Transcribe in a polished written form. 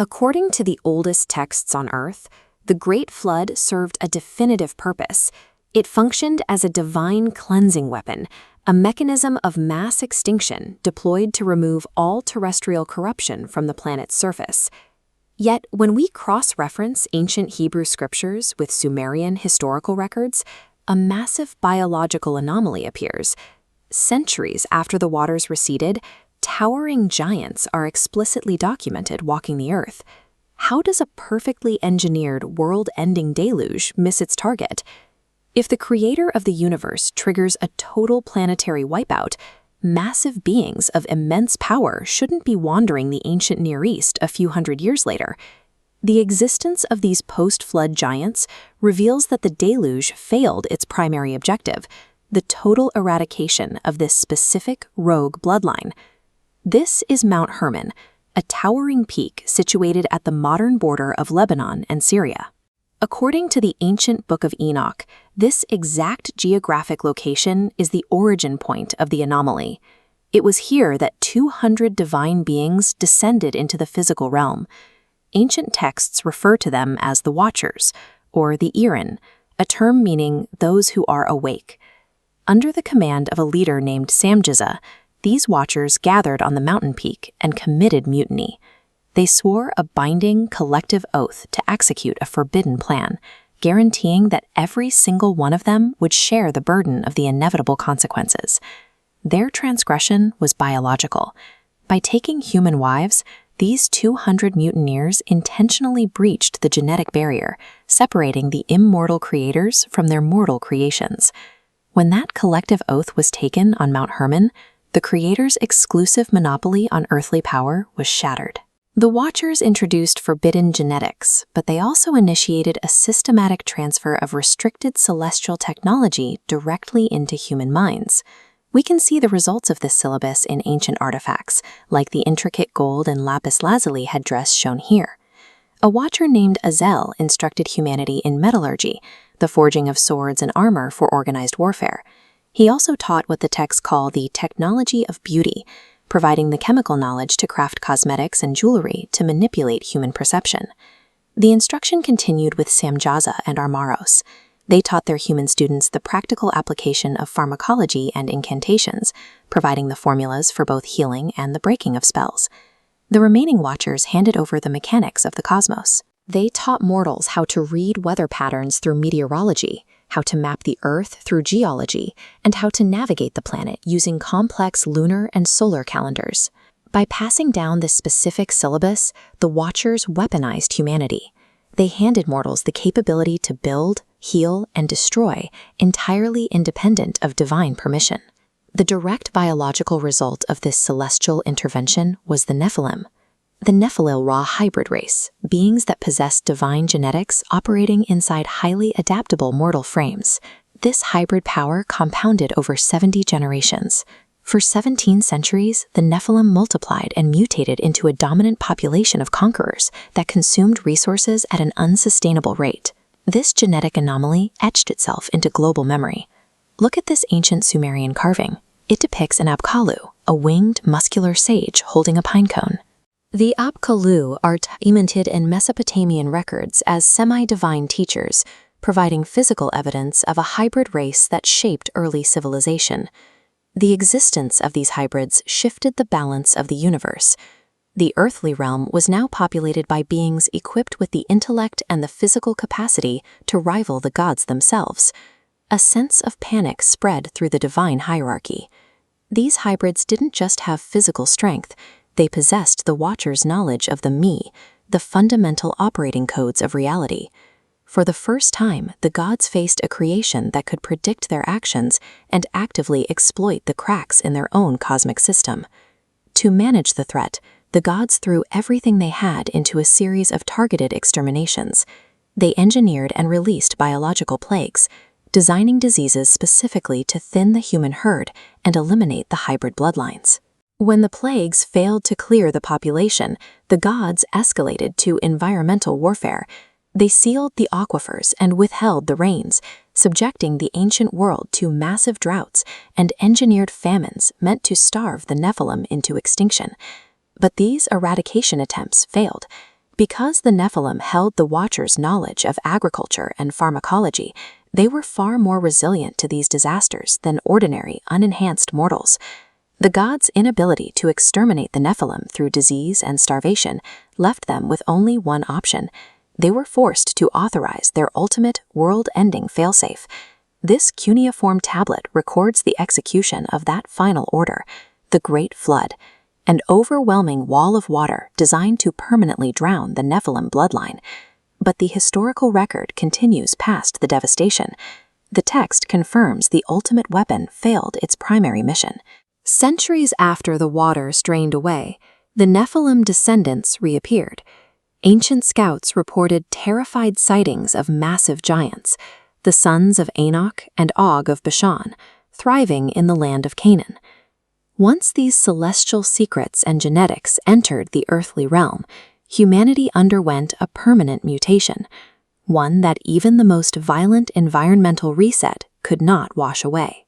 According to the oldest texts on Earth, the Great Flood served a definitive purpose. It functioned as a divine cleansing weapon, a mechanism of mass extinction deployed to remove all terrestrial corruption from the planet's surface. Yet, when we cross-reference ancient Hebrew scriptures with Sumerian historical records, a massive biological anomaly appears. Centuries after the waters receded, towering giants are explicitly documented walking the Earth. How does a perfectly engineered world-ending deluge miss its target? If the creator of the universe triggers a total planetary wipeout, massive beings of immense power shouldn't be wandering the ancient Near East a few hundred years later. The existence of these post-flood giants reveals that the deluge failed its primary objective, the total eradication of this specific rogue bloodline. This is Mount Hermon, a towering peak situated at the modern border of Lebanon and Syria. According to the ancient Book of Enoch, this exact geographic location is the origin point of the anomaly. It was here that 200 divine beings descended into the physical realm. Ancient texts refer to them as the Watchers, or the Irin, a term meaning those who are awake. Under the command of a leader named Samjiza, these Watchers gathered on the mountain peak and committed mutiny. They swore a binding, collective oath to execute a forbidden plan, guaranteeing that every single one of them would share the burden of the inevitable consequences. Their transgression was biological. By taking human wives, these 200 mutineers intentionally breached the genetic barrier, separating the immortal creators from their mortal creations. When that collective oath was taken on Mount Hermon, the Creator's exclusive monopoly on earthly power was shattered. The Watchers introduced forbidden genetics, but they also initiated a systematic transfer of restricted celestial technology directly into human minds. We can see the results of this syllabus in ancient artifacts, like the intricate gold and lapis lazuli headdress shown here. A Watcher named Azel instructed humanity in metallurgy, the forging of swords and armor for organized warfare. He also taught what the texts call the technology of beauty, providing the chemical knowledge to craft cosmetics and jewelry to manipulate human perception. The instruction continued with Samjaza and Armaros. They taught their human students the practical application of pharmacology and incantations, providing the formulas for both healing and the breaking of spells. The remaining Watchers handed over the mechanics of the cosmos. They taught mortals how to read weather patterns through meteorology, how to map the Earth through geology, and how to navigate the planet using complex lunar and solar calendars. By passing down this specific syllabus, the Watchers weaponized humanity. They handed mortals the capability to build, heal, and destroy, entirely independent of divine permission. The direct biological result of this celestial intervention was the Nephilim. The Nephilim raw hybrid race, beings that possess divine genetics operating inside highly adaptable mortal frames. This hybrid power compounded over 70 generations. For 17 centuries, the Nephilim multiplied and mutated into a dominant population of conquerors that consumed resources at an unsustainable rate. This genetic anomaly etched itself into global memory. Look at this ancient Sumerian carving. It depicts an Apkallu, a winged, muscular sage holding a pine cone. The Apkallu are documented in Mesopotamian records as semi-divine teachers, providing physical evidence of a hybrid race that shaped early civilization. The existence of these hybrids shifted the balance of the universe. The earthly realm was now populated by beings equipped with the intellect and the physical capacity to rival the gods themselves. A sense of panic spread through the divine hierarchy. These hybrids didn't just have physical strength, they possessed the Watcher's knowledge of the me, the fundamental operating codes of reality. For the first time, the gods faced a creation that could predict their actions and actively exploit the cracks in their own cosmic system. To manage the threat, the gods threw everything they had into a series of targeted exterminations. They engineered and released biological plagues, designing diseases specifically to thin the human herd and eliminate the hybrid bloodlines. When the plagues failed to clear the population, the gods escalated to environmental warfare. They sealed the aquifers and withheld the rains, subjecting the ancient world to massive droughts and engineered famines meant to starve the Nephilim into extinction. But these eradication attempts failed. Because the Nephilim held the Watchers' knowledge of agriculture and pharmacology, they were far more resilient to these disasters than ordinary, unenhanced mortals. The gods' inability to exterminate the Nephilim through disease and starvation left them with only one option. They were forced to authorize their ultimate, world-ending failsafe. This cuneiform tablet records the execution of that final order, the Great Flood, an overwhelming wall of water designed to permanently drown the Nephilim bloodline. But the historical record continues past the devastation. The text confirms the ultimate weapon failed its primary mission. Centuries after the waters drained away, the Nephilim descendants reappeared. Ancient scouts reported terrified sightings of massive giants, the sons of Enoch and Og of Bashan, thriving in the land of Canaan. Once these celestial secrets and genetics entered the earthly realm, humanity underwent a permanent mutation, one that even the most violent environmental reset could not wash away.